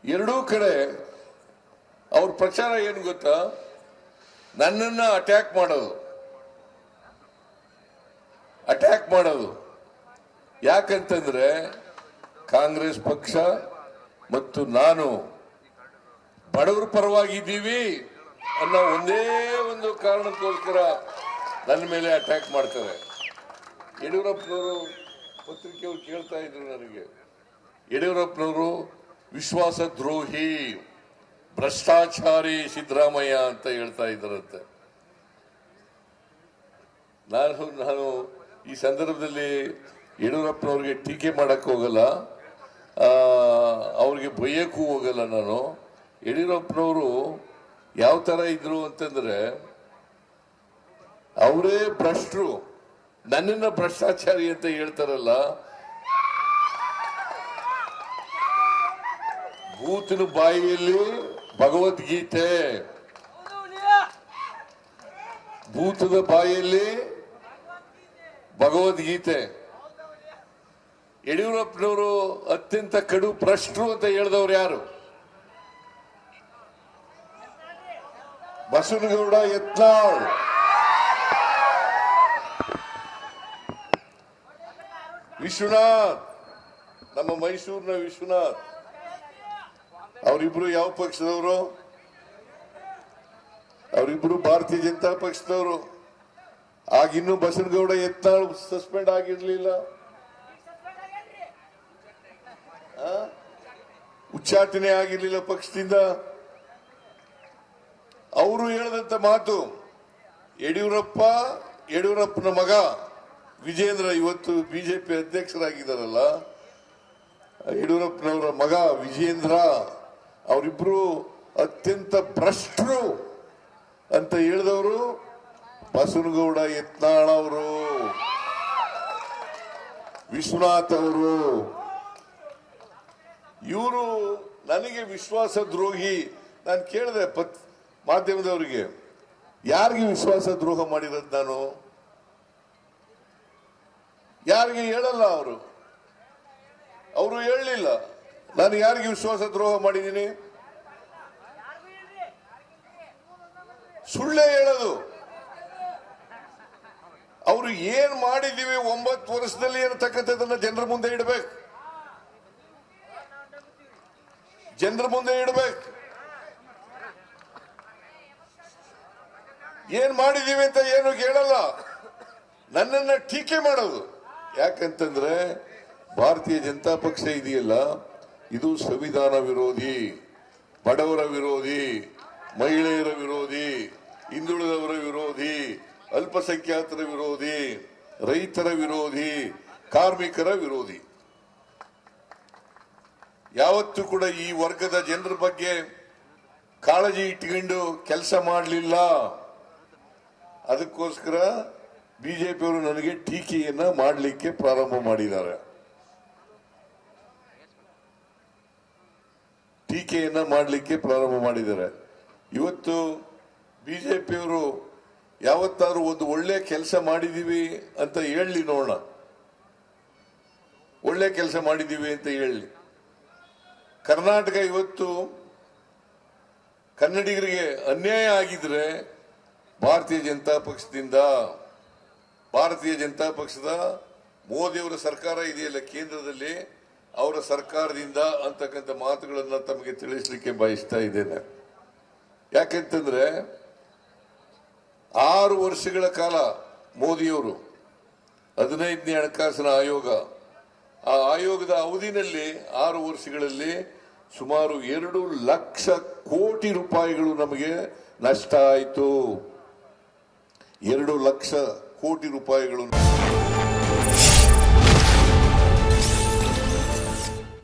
ಎರಡೂ ಕಡೆ ಅವ್ರ ಪ್ರಚಾರ ಏನು ಗೊತ್ತಾ, ನನ್ನನ್ನ ಅಟ್ಯಾಕ್ ಮಾಡೋದು. ಯಾಕಂತಂದ್ರೆ ಕಾಂಗ್ರೆಸ್ ಪಕ್ಷ ಮತ್ತು ನಾನು ಬಡವರ ಪರವಾಗಿದ್ದೀವಿ ಅನ್ನೋ ಒಂದೇ ಒಂದು ಕಾರಣಕ್ಕೋಸ್ಕರ ನನ್ನ ಮೇಲೆ ಅಟ್ಯಾಕ್ ಮಾಡ್ತಾರೆ. ಯಡಿಯೂರಪ್ಪನವರು ಪತ್ರಿಕೆಯವರು ಕೇಳ್ತಾ ಇದ್ರು ನನಗೆ, ಯಡಿಯೂರಪ್ಪನವರು ವಿಶ್ವಾಸ ದ್ರೋಹಿ ಭ್ರಷ್ಟಾಚಾರಿ ಸಿದ್ದರಾಮಯ್ಯ ಅಂತ ಹೇಳ್ತಾ ಇದ್ದಾರಂತೆ. ನಾನು ಈ ಸಂದರ್ಭದಲ್ಲಿ ಯಡಿಯೂರಪ್ಪನವ್ರಿಗೆ ಟೀಕೆ ಮಾಡಕ್ ಹೋಗಲ್ಲ, ಅವ್ರಿಗೆ ಬೈಯಕ್ಕೂ ಹೋಗಲ್ಲ. ನಾನು ಯಡಿಯೂರಪ್ಪನವರು ಯಾವ ತರ ಇದ್ರು ಅಂತಂದ್ರೆ, ಅವರೇ ಭ್ರಷ್ಟರು, ನನ್ನನ್ನ ಭ್ರಷ್ಟಾಚಾರಿ ಅಂತ ಹೇಳ್ತಾರಲ್ಲ. ಭೂತನ ಬಾಯಿಯಲ್ಲಿ ಭಗವದ್ಗೀತೆ, ಭೂತದ ಬಾಯಿಯಲ್ಲಿ ಭಗವದ್ಗೀತೆ. ಯಡಿಯೂರಪ್ಪನವರು ಅತ್ಯಂತ ಕಡು ಭ್ರಷ್ಟರು ಅಂತ ಹೇಳಿದವರು ಯಾರು? ಬಸವನಗೌಡ ಯತ್ನಾಳ್. ವಿಶ್ವನಾಥ್, ನಮ್ಮ ಮೈಸೂರಿನ ವಿಶ್ವನಾಥ್, ಅವರಿಬ್ರು ಯಾವ ಪಕ್ಷದವರು? ಅವರಿಬ್ರು ಭಾರತೀಯ ಜನತಾ ಪಕ್ಷದವರು. ಆಗಿನ್ನೂ ಬಸವನಗೌಡ ಯತ್ನಾಳ್ ಸಸ್ಪೆಂಡ್ ಆಗಿರ್ಲಿಲ್ಲ, ಉಚ್ಚಾಟನೆ ಆಗಿರ್ಲಿಲ್ಲ ಪಕ್ಷದಿಂದ. ಅವರು ಹೇಳಿದಂತ ಮಾತು, ಯಡಿಯೂರಪ್ಪನ ಮಗ ವಿಜೇಂದ್ರ ಇವತ್ತು ಬಿಜೆಪಿ ಅಧ್ಯಕ್ಷರಾಗಿದ್ದಾರಲ್ಲ, ಯಡಿಯೂರಪ್ಪನವರ ಮಗ ವಿಜೇಂದ್ರ, ಅವರಿಬ್ರು ಅತ್ಯಂತ ಭ್ರಷ್ಟರು ಅಂತ ಹೇಳಿದವರು ಬಸವನಗೌಡ ಯತ್ನಾಳ್ ಅವರು, ವಿಶ್ವನಾಥ್ ಅವರು. ಇವರು ನನಗೆ ವಿಶ್ವಾಸ ದ್ರೋಹಿ. ನಾನು ಕೇಳಿದೆ ಮಾಧ್ಯಮದವರಿಗೆ, ಯಾರಿಗೆ ವಿಶ್ವಾಸ ದ್ರೋಹ ಮಾಡಿರೋದು ನಾನು? ಯಾರಿಗೆ ಹೇಳಲ್ಲ ಅವರು ಹೇಳಲಿಲ್ಲ. ನಾನು ಯಾರಿಗೆ ವಿಶ್ವಾಸ ದ್ರೋಹ ಮಾಡಿದ್ದೀನಿ? ಸುಳ್ಳೇ ಹೇಳೋದು. ಅವರು ಏನ್ ಮಾಡಿದೀವಿ 9 ವರ್ಷದಲ್ಲಿ ಅನ್ನತಕ್ಕಂಥದ್ದನ್ನ ಜನರ ಮುಂದೆ ಇಡಬೇಕು, ಏನ್ ಮಾಡಿದೀವಿ ಅಂತ ಏನು ಕೇಳಲ್ಲ, ನನ್ನನ್ನ ಟೀಕೆ ಮಾಡೋದು. ಯಾಕಂತಂದ್ರೆ ಭಾರತೀಯ ಜನತಾ ಪಕ್ಷ ಇದೆಯಲ್ಲ, ಇದು ಸಂವಿಧಾನ ವಿರೋಧಿ, ಬಡವರ ವಿರೋಧಿ, ಮಹಿಳೆಯರ ವಿರೋಧಿ, ಹಿಂದುಳಿದವರ ವಿರೋಧಿ, ಅಲ್ಪಸಂಖ್ಯಾತರ ವಿರೋಧಿ, ರೈತರ ವಿರೋಧಿ, ಕಾರ್ಮಿಕರ ವಿರೋಧಿ. ಯಾವತ್ತೂ ಕೂಡ ಈ ವರ್ಗದ ಜನರ ಬಗ್ಗೆ ಕಾಳಜಿ ಇಟ್ಕೊಂಡು ಕೆಲಸ ಮಾಡಲಿಲ್ಲ. ಅದಕ್ಕೋಸ್ಕರ ಬಿಜೆಪಿಯವರು ನನಗೆ ಟೀಕೆಯನ್ನ ಮಾಡಲಿಕ್ಕೆ ಪ್ರಾರಂಭ ಮಾಡಿದ್ದಾರೆ. ಇವತ್ತು ಬಿಜೆಪಿಯವರು ಯಾವತ್ತಾದ್ರೂ ಒಂದು ಒಳ್ಳೆ ಕೆಲಸ ಮಾಡಿದೀವಿ ಅಂತ ಹೇಳಿ ನೋಡೋಣ, ಒಳ್ಳೆ ಕೆಲಸ ಮಾಡಿದೀವಿ ಅಂತ ಹೇಳಿ. ಕರ್ನಾಟಕ ಇವತ್ತು ಕನ್ನಡಿಗರಿಗೆ ಅನ್ಯಾಯ ಆಗಿದ್ರೆ ಭಾರತೀಯ ಜನತಾ ಪಕ್ಷದ ಮೋದಿಯವರ ಸರ್ಕಾರ ಇದೆಯಲ್ಲ ಕೇಂದ್ರದಲ್ಲಿ, ಅವರ ಸರ್ಕಾರದಿಂದ ಅಂತಕ್ಕಂಥ ಮಾತುಗಳನ್ನ ತಮಗೆ ತಿಳಿಸಲಿಕ್ಕೆ ಬಯಸ್ತಾ ಇದ್ದೇನೆ. ಯಾಕೆಂತಂದ್ರೆ 6 ವರ್ಷಗಳ ಕಾಲ ಮೋದಿಯವರು 15ನೇ ಹಣಕಾಸಿನ ಆಯೋಗ, ಆ ಆಯೋಗದ ಅವಧಿನಲ್ಲಿ 6 ವರ್ಷಗಳಲ್ಲಿ ಸುಮಾರು 2 ಲಕ್ಷ ಕೋಟಿ ರೂಪಾಯಿಗಳು ನಮಗೆ ನಷ್ಟ ಆಯಿತು. 2 ಲಕ್ಷ ಕೋಟಿ ರೂಪಾಯಿಗಳು.